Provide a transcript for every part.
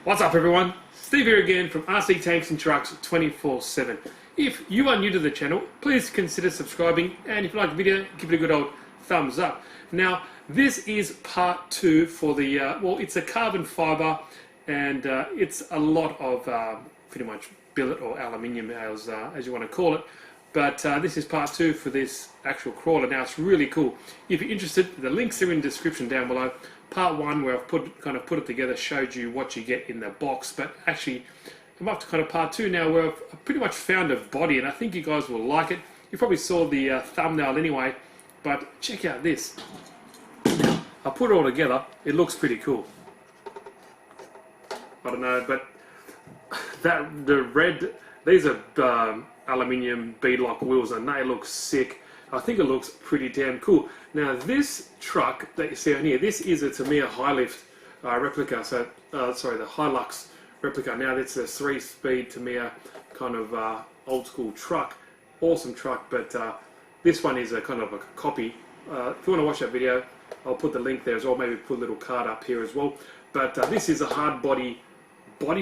What's up everyone? Steve here again from RC Tanks and Trucks 24/7. If you are new to the channel, please consider subscribing, and if you like the video, give it a good old thumbs up. Now, this is part 2 for the, well, it's a carbon fibre, and it's a lot of pretty much billet or aluminium as you want to call it. But this is part 2 for this actual crawler. Now, it's really cool. If you're interested, the links are in the description down below. Part 1, where I've kind of put it together, showed you what you get in the box. But actually, I'm up to kind of part 2 now, where I've pretty much found a body, and I think you guys will like it. You probably saw the thumbnail anyway, but check out this. Now, I put it all together. It looks pretty cool. I don't know, but the red, these are aluminium beadlock wheels, and they look sick. I think it looks pretty damn cool. Now, this truck that you see on here, this is a Tamiya Hi-Lift replica. So, sorry, the Hilux replica. Now, it's a 3-speed Tamiya kind of old school truck. Awesome truck, but this one is a kind of a copy. If you want to watch that video, I'll put the link there as well. Maybe put a little card up here as well. But this is a hard body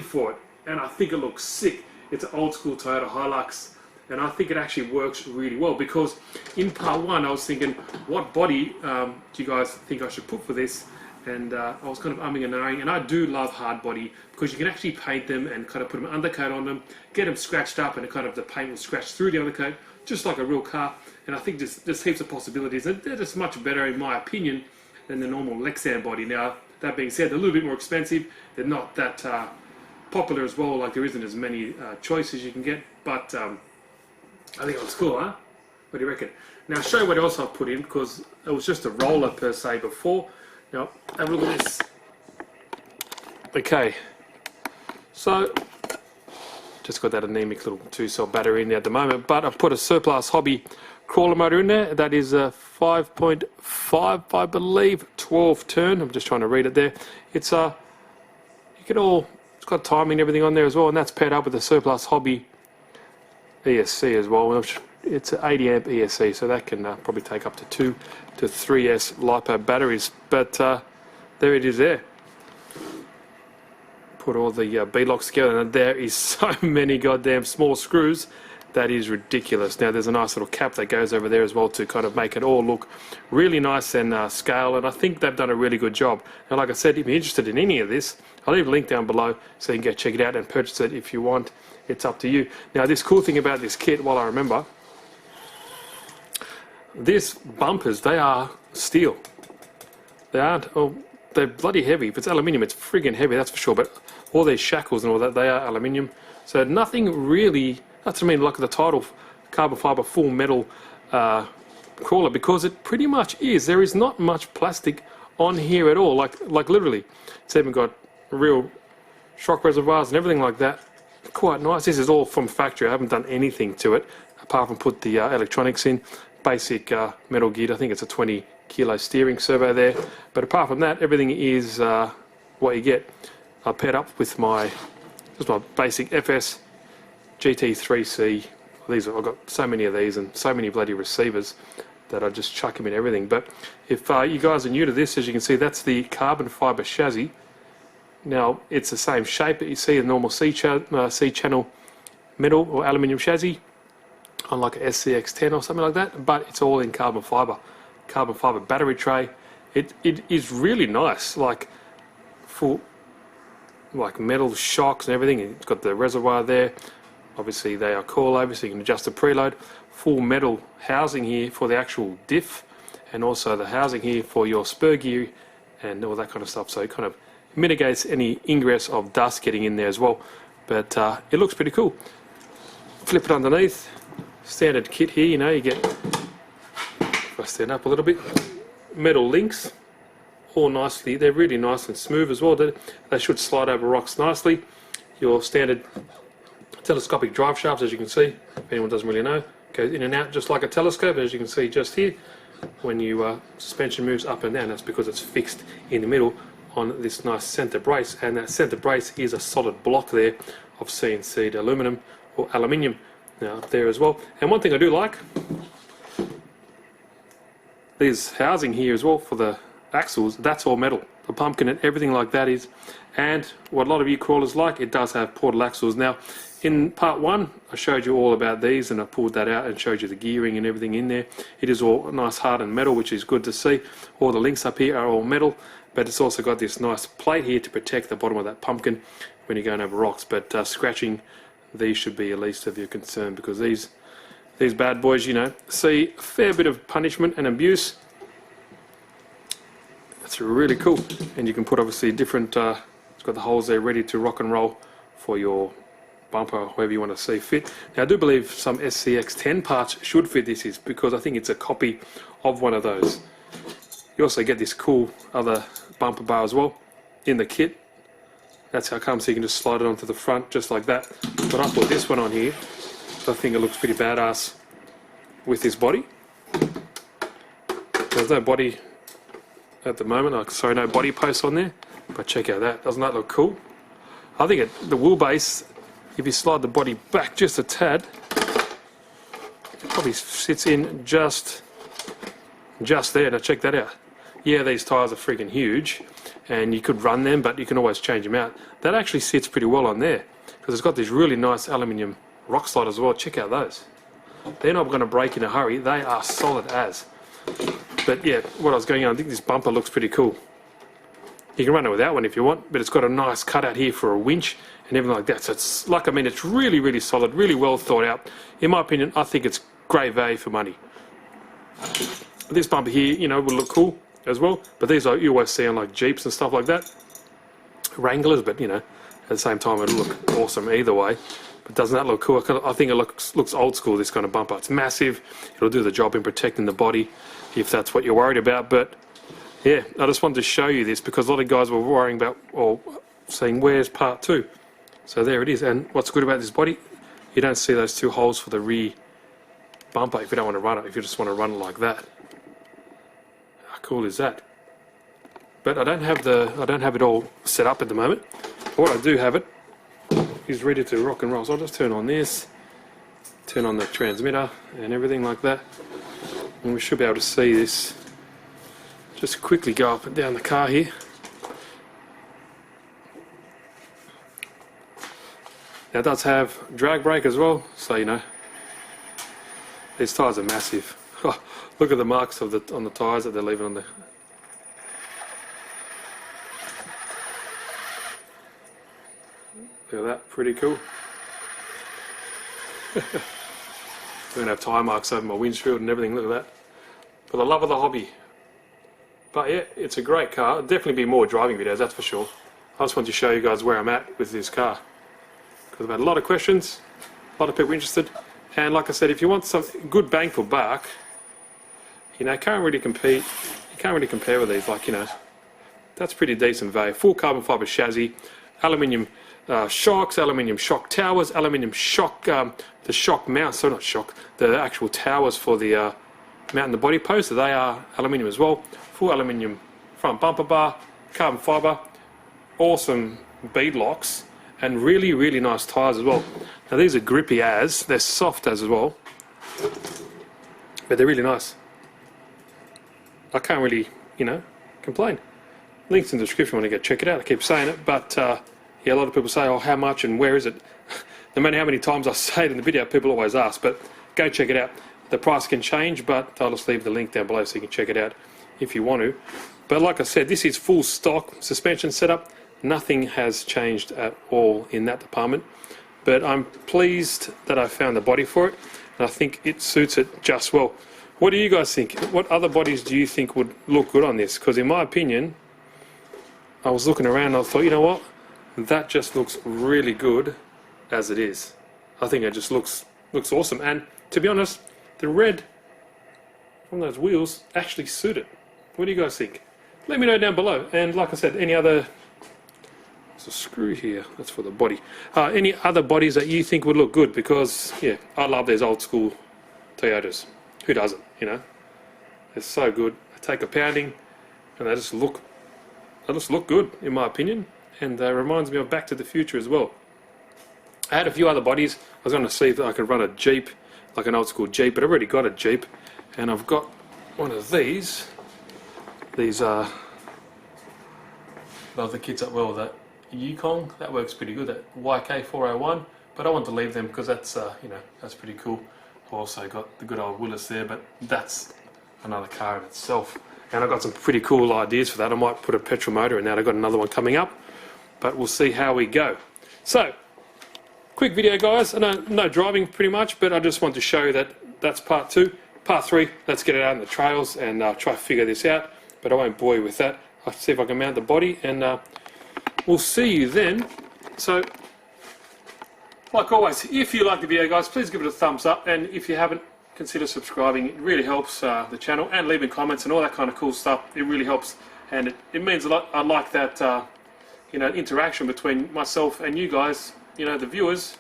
for it, and I think it looks sick. It's an old school Toyota Hilux, and I think it actually works really well, because in part 1 I was thinking, what body do you guys think I should put for this? And I was kind of umming and ahhing, and I do love hard body because you can actually paint them and kind of put an undercoat on them, get them scratched up, and it kind of the paint will scratch through the undercoat just like a real car. And I think there's heaps of possibilities, and they're just much better in my opinion than the normal Lexan body. Now, that being said, they're a little bit more expensive. They're not that popular as well, like there isn't as many choices you can get, but I think it looks cool, huh? What do you reckon? Now, I'll show you what else I've put in, because it was just a roller per se before. Now, have a look at this. Okay, so just got that anemic little 2-cell battery in there at the moment, but I've put a Surplus Hobby crawler motor in there. That is a 5.5, I believe, 12 turn. I'm just trying to read it there. It's you can all, it's got timing and everything on there as well, and that's paired up with the Surplus Hobby ESC as well. It's an 80 amp ESC, so that can probably take up to 2 to 3S LiPo batteries. But there it is there. Put all the beadlocks together, and there is so many goddamn small screws. That is ridiculous. Now, there's a nice little cap that goes over there as well to kind of make it all look really nice and scale, and I think they've done a really good job. And like I said, if you're interested in any of this, I'll leave a link down below so you can go check it out and purchase it if you want. It's up to you. Now, this cool thing about this kit, while I remember, these bumpers, they are steel. They aren't, oh, they're bloody heavy. If it's aluminium, it's friggin' heavy, that's for sure. But all these shackles and all that, they are aluminium. So nothing really, that's what I mean, like the title, carbon fibre full metal crawler, because it pretty much is. There is not much plastic on here at all, like literally. It's even got real shock reservoirs and everything like that. Quite nice. This is all from factory. I haven't done anything to it apart from put the electronics in. Basic metal geared. I think it's a 20 kilo steering servo there, but apart from that, everything is what you get. I paired up with my basic FS GT3C. I've got so many of these and so many bloody receivers that I just chuck them in everything. But if you guys are new to this, as you can see, that's the carbon fibre chassis. Now, it's the same shape that you see in the normal C-channel metal or aluminium chassis, unlike a SCX10 or something like that, but it's all in carbon fibre battery tray. It is really nice, like full, like metal shocks and everything. It's got the reservoir there. Obviously, they are coilover, so you can adjust the preload. Full metal housing here for the actual diff, and also the housing here for your spur gear and all that kind of stuff. So it kind of mitigates any ingress of dust getting in there as well. But it looks pretty cool. Flip it underneath. Standard kit here, you know, you get, if I stand up a little bit, metal links, all nicely, they're really nice and smooth as well. They should slide over rocks nicely. Your standard telescopic drive shafts, as you can see, if anyone doesn't really know, goes in and out just like a telescope, as you can see just here. When you suspension moves up and down, that's because it's fixed in the middle on this nice center brace, and that center brace is a solid block there of CNC'd aluminum or aluminium. Now up there as well. And one thing I do like, there's housing here as well for the axles. That's all metal. The pumpkin and everything like that is, And what a lot of you crawlers like, it does have portal axles. Now, in part 1, I showed you all about these, and I pulled that out and showed you the gearing and everything in there. It is all nice hardened metal, which is good to see. All the links up here are all metal, but it's also got this nice plate here to protect the bottom of that pumpkin when you're going over rocks. But scratching these should be at least of your concern, because these bad boys, you know, see a fair bit of punishment and abuse. That's really cool. And you can put obviously different, it's got the holes there ready to rock and roll for your bumper, however you want to see fit. Now I do believe some SCX10 parts should fit this, is because I think it's a copy of one of those. You also get this cool other bumper bar as well in the kit. That's how it comes, so you can just slide it onto the front just like that. But I put this one on here, I think it looks pretty badass with this body. There's no body at the moment, sorry, no body post on there, but check out that. Doesn't that look cool? I think the wheelbase, if you slide the body back just a tad, it probably sits in just there. Now check that out. Yeah, these tyres are freaking huge, and you could run them, but you can always change them out. That actually sits pretty well on there, because it's got this really nice aluminium rock slide as well. Check out those. They're not going to break in a hurry. They are solid as. But yeah, what I was going on, I think this bumper looks pretty cool. You can run it without one if you want, but it's got a nice cutout here for a winch and everything like that. So it's like, I mean, it's really, really solid, really well thought out. In my opinion, I think it's great value for money. This bumper here, you know, will look cool as well, but these are, you always see on like Jeeps and stuff like that, Wranglers, but you know, at the same time it'll look awesome either way. But doesn't that look cool? I think it looks old school, this kind of bumper. It's massive, it'll do the job in protecting the body if that's what you're worried about. But yeah, I just wanted to show you this because a lot of guys were worrying about, or saying, where's part 2? So there it is. And what's good about this body, you don't see those 2 holes for the rear bumper if you don't want to run it, if you just want to run it like that. How cool is that? But I don't have it all set up at the moment. What I do have it is ready to rock and roll. So I'll just turn on this, turn on the transmitter and everything like that, and we should be able to see this. Just quickly go up and down the car here. Now it does have drag brake as well, so you know, these tyres are massive. Oh, look at the marks on the tyres that they're leaving on the. Look at that, pretty cool. We're going to have tyre marks over my windshield and everything, look at that. For the love of the hobby. But yeah, it's a great car. There'll definitely be more driving videos, that's for sure. I just want to show you guys where I'm at with this car, because I've had a lot of questions, a lot of people interested, and like I said, if you want some good bang for buck, you know, can't really compete. You can't really compare with these. Like, you know, that's pretty decent value. Full carbon fibre chassis, aluminium shocks, aluminium shock towers, aluminium shock, the shock mount, so not shock, the actual towers for the mounting the body post, so they are aluminium as well. Full aluminium front bumper bar, carbon fibre, awesome bead locks, and really, really nice tyres as well. Now these are grippy as, they're soft as well, but they're really nice. I can't really, you know, complain. Links in the description when you go check it out. I keep saying it, but yeah, a lot of people say, oh, how much and where is it? No matter how many times I say it in the video, people always ask, but go check it out. The price can change, but I'll just leave the link down below so you can check it out if you want to. But like I said, this is full stock suspension setup. Nothing has changed at all in that department, but I'm pleased that I found the body for it, and I think it suits it just well. What do you guys think? What other bodies do you think would look good on this? Because in my opinion, I was looking around and I thought, you know what, that just looks really good as it is. I think it just looks awesome, and to be honest, the red from those wheels actually suit it. What do you guys think? Let me know down below. And like I said, any other, there's a screw here, that's for the body. Any other bodies that you think would look good? Because yeah, I love these old school Toyotas. Who doesn't, you know? They're so good. They take a pounding and they just look good in my opinion, and reminds me of Back to the Future as well. I had a few other bodies. I was going to see if I could run a Jeep, like an old school Jeep, but I've already got a Jeep, and I've got one of these. These are, love the kits up well with that. Yukon, that works pretty good, that YK401, but I want to leave them because that's, you know, that's pretty cool. I've also got the good old Willys there, but that's another car in itself. And I've got some pretty cool ideas for that. I might put a petrol motor in that. I've got another one coming up, but we'll see how we go. So, quick video, guys. I know no driving pretty much, but I just want to show you that that's part 2. Part 3, let's get it out in the trails and try to figure this out, but I won't bore you with that. I'll see if I can mount the body, and we'll see you then. So, like always, if you like the video, guys, please give it a thumbs up, and if you haven't, consider subscribing. It really helps the channel, and leaving comments and all that kind of cool stuff. It really helps, and it means a lot. I like that you know, interaction between myself and you guys, you know, the viewers.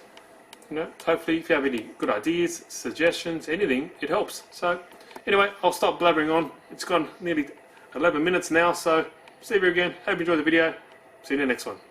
You know, hopefully if you have any good ideas, suggestions, anything, it helps. So anyway, I'll stop blabbering on. It's gone nearly 11 minutes now, so see you again. Hope you enjoyed the video. See you in the next one.